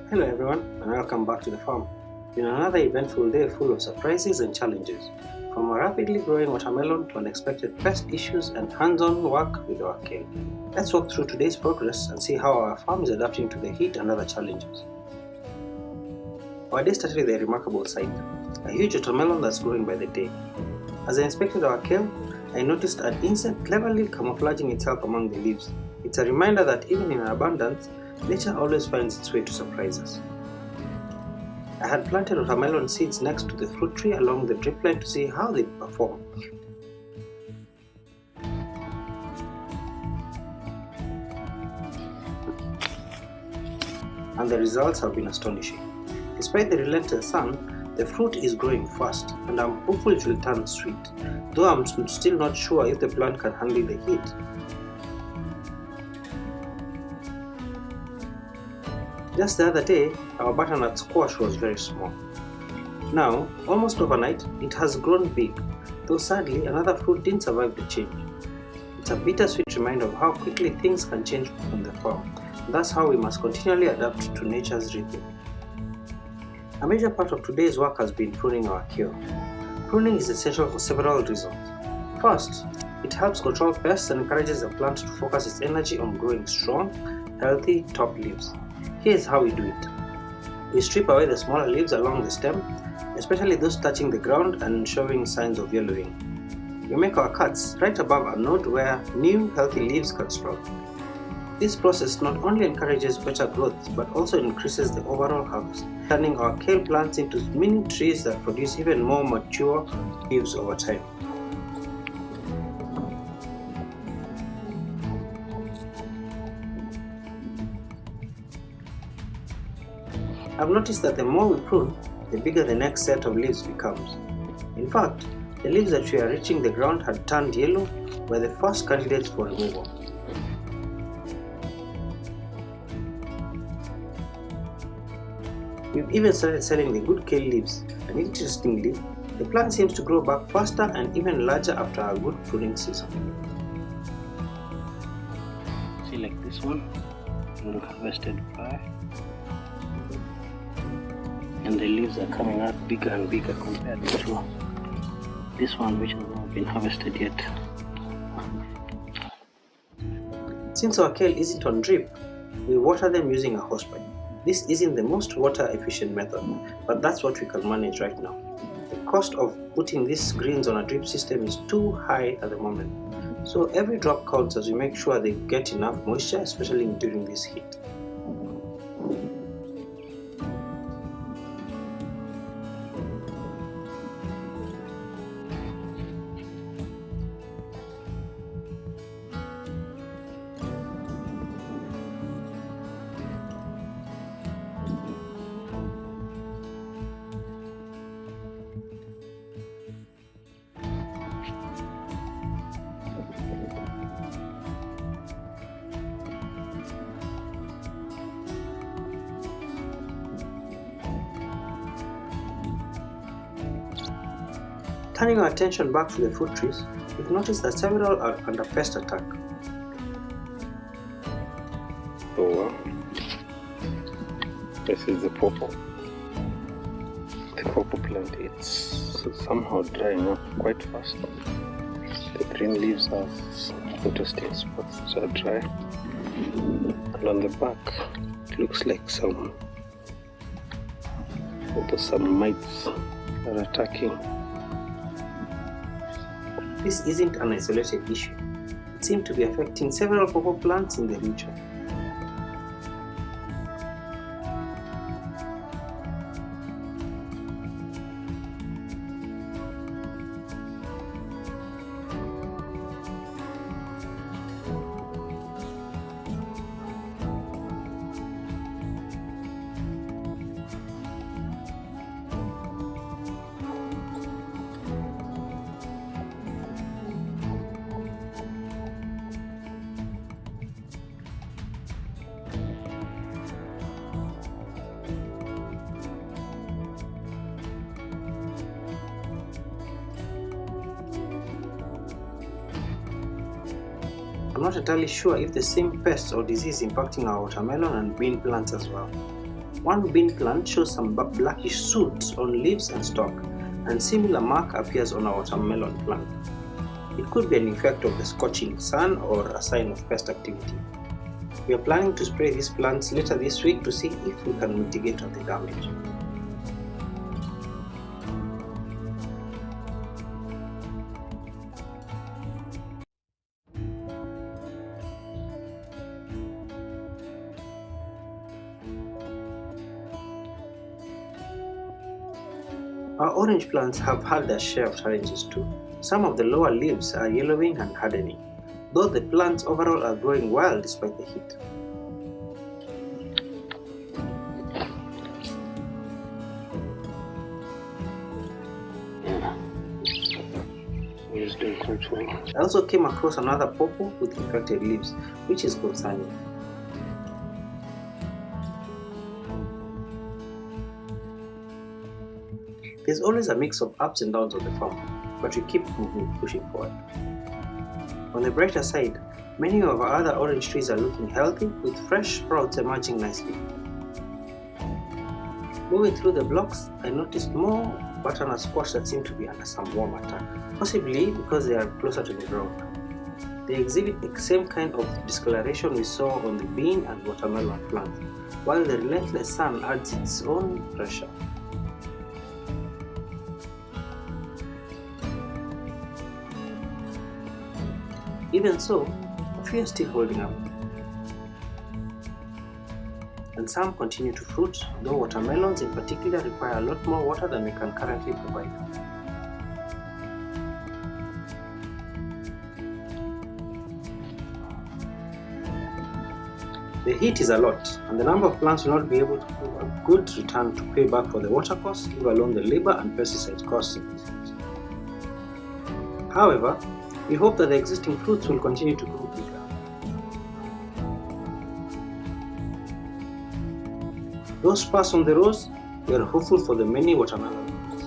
Hello everyone and welcome back to the farm. In another eventful day full of surprises and challenges, from a rapidly growing watermelon to unexpected pest issues and hands-on work with our kale. Let's walk through today's progress and see how our farm is adapting to the heat and other challenges. Our day started with a remarkable sight, a huge watermelon that's growing by the day. As I inspected our kale, I noticed an insect cleverly camouflaging itself among the leaves. It's a reminder that even in abundance, nature always finds its way to surprise us. I had planted watermelon seeds next to the fruit tree along the dripline to see how they perform. And the results have been astonishing. Despite the relentless sun, the fruit is growing fast and I'm hopeful it will turn sweet, though I'm still not sure if the plant can handle the heat. Just the other day, our butternut squash was very small. Now, almost overnight, it has grown big, though sadly another fruit didn't survive the change. It's a bittersweet reminder of how quickly things can change on the farm. That's how we must continually adapt to nature's rhythm. A major part of today's work has been pruning our kale. Pruning is essential for several reasons. First, it helps control pests and encourages the plant to focus its energy on growing strong, healthy top leaves. Here's how we do it. We strip away the smaller leaves along the stem, especially those touching the ground and showing signs of yellowing. We make our cuts right above a node where new healthy leaves can sprout. This process not only encourages better growth but also increases the overall harvest, turning our kale plants into mini trees that produce even more mature leaves over time. I've noticed that the more we prune, the bigger the next set of leaves becomes. In fact, the leaves that we are reaching the ground had turned yellow were the first candidates for removal. We've even started selling the good kale leaves, and interestingly, the plant seems to grow back faster and even larger after a good pruning season. See, like this one, harvested by. And the leaves are coming out bigger and bigger compared to this one, which has not been harvested yet. Since our kale isn't on drip, we water them using a hosepipe. This isn't the most water efficient method, but that's what we can manage right now. The cost of putting these greens on a drip system is too high at the moment, so every drop counts as we make sure they get enough moisture, especially during this heat. Turning our attention back to the fruit trees, we've noticed that several are under pest attack. Oh wow, this is the pawpaw. The pawpaw plant, it's somehow drying up quite fast. The green leaves have photostate spots that are dry, and on the back it looks like some mites are attacking. This isn't an isolated issue. It seems to be affecting several pawpaw plants in the region. I'm not entirely sure if the same pest or disease impacting our watermelon and bean plants as well. One bean plant shows some blackish soots on leaves and stalk, and similar mark appears on our watermelon plant. It could be an effect of the scorching sun or a sign of pest activity. We are planning to spray these plants later this week to see if we can mitigate the damage. Our orange plants have had their share of challenges too. Some of the lower leaves are yellowing and hardening, though the plants overall are growing well despite the heat. It's doing quite well. I also came across another pawpaw with infected leaves, which is concerning. There's always a mix of ups and downs on the farm, but we keep moving, pushing forward. On the brighter side, many of our other orange trees are looking healthy with fresh sprouts emerging nicely. Moving through the blocks, I noticed more butternut squash that seem to be under some warm attack, possibly because they are closer to the ground. They exhibit the same kind of discoloration we saw on the bean and watermelon plants, while the relentless sun adds its own pressure. Even so, a few are still holding up, and some continue to fruit, though watermelons in particular require a lot more water than we can currently provide. The heat is a lot, and the number of plants will not be able to give a good return to pay back for the water costs, leave alone the labor and pesticide costs in this heat. However, we hope that the existing fruits will continue to grow bigger. Though sparse on the rows, we are hopeful for the many watermelon fruits.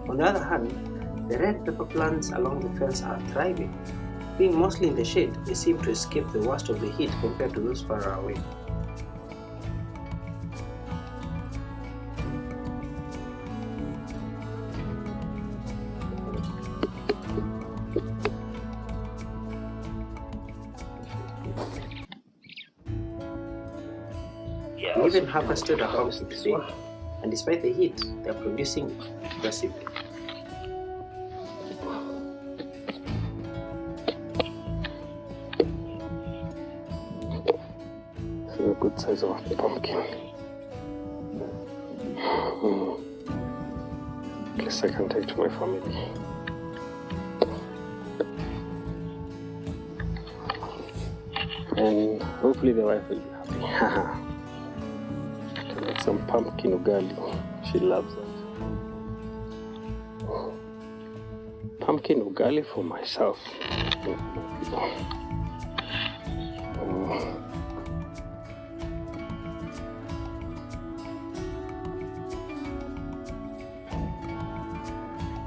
On the other hand, the red pepper plants along the fence are thriving. Being mostly in the shade, they seem to escape the worst of the heat compared to those far away. We even harvested a pumpkin today, and despite the heat, they are producing aggressively. This is a good size of pumpkin. At least I can take to my family. And hopefully the wife will be happy. To make some pumpkin ugali. She loves it. Pumpkin ugali for myself.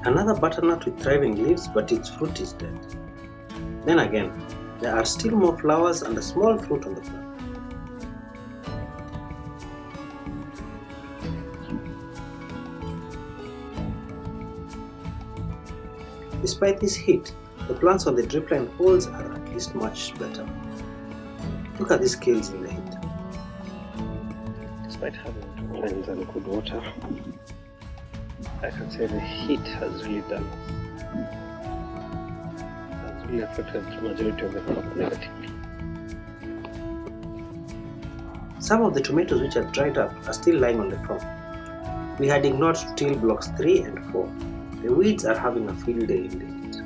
Another butternut with thriving leaves, but its fruit is dead. Then again, there are still more flowers and a small fruit on the plant. Despite this heat, the plants on the dripline holes are at least much better. Look at these kales in the heat. Despite having driplines and good water, I can say the heat has really done has really affected the majority of the crop negatively. Some of the tomatoes which have dried up are still lying on the farm. We had ignored to till blocks 3 and 4. The weeds are having a field day in the heat.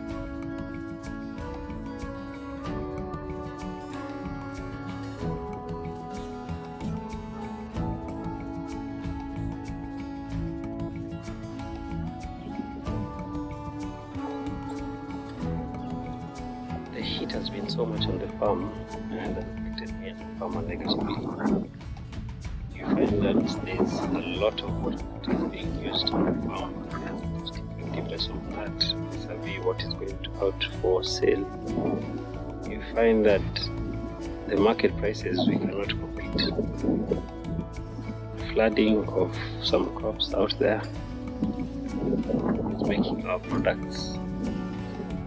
heat has been so much on the farm and affected me and the farmer negatively. You find that there's a lot of water that is being used on the farm, and the effectiveness of that vis-a-vis what is going out for sale. You find that the market prices we cannot compete. Flooding of some crops out there is making our products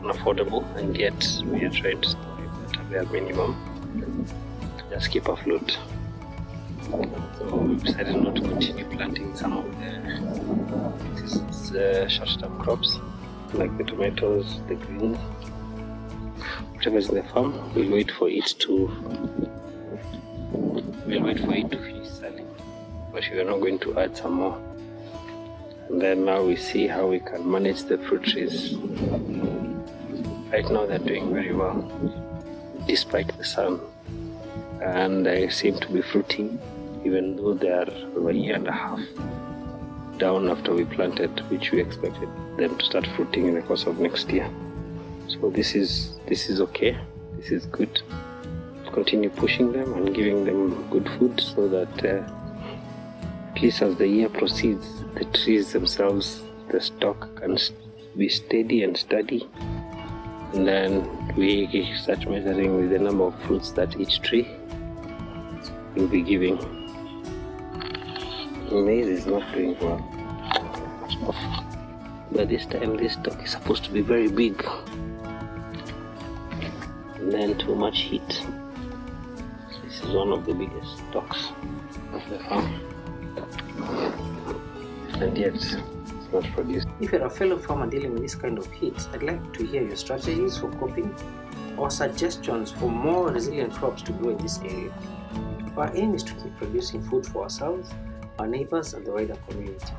unaffordable, and yet we are trying to survive at a bare minimum to just keep afloat. So we decided not to continue planting some of the short-term crops like the tomatoes, the greens, whatever is in the farm. We'll wait for it to finish selling, but we are not going to add some more. And then now we see how we can manage the fruit trees. Right now they're doing very well despite the sun, and they seem to be fruiting even though they are over a year and a half down after we planted, which we expected them to start fruiting in the course of next year. So this is okay, this is good. Continue pushing them and giving them good food so that at least as the year proceeds, the trees themselves, the stock can be steady and steady, and then we start measuring with the number of fruits that each tree will be giving. Maize is not doing well, but this time this stock is supposed to be very big, and then too much heat. This is one of the biggest stocks of the farm, and yet it's not produced. If you're a fellow farmer dealing with this kind of heat, I'd like to hear your strategies for coping or suggestions for more resilient crops to grow in this area. Our aim is to keep producing food for ourselves, our neighbors, and the wider community.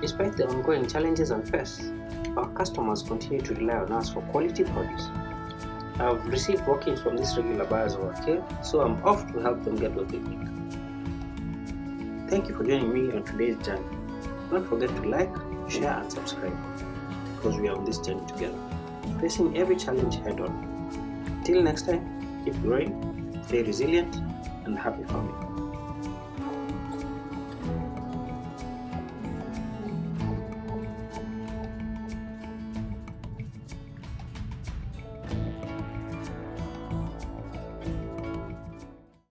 Despite the ongoing challenges and pests, our customers continue to rely on us for quality produce. I've received walk-ins from these regular buyers over Kale, so I'm off to help them get what they need. Thank you for joining me on today's journey. Don't forget to like, share, and subscribe, because we are on this journey together, facing every challenge head-on. Till next time, keep growing, stay resilient, and happy farming.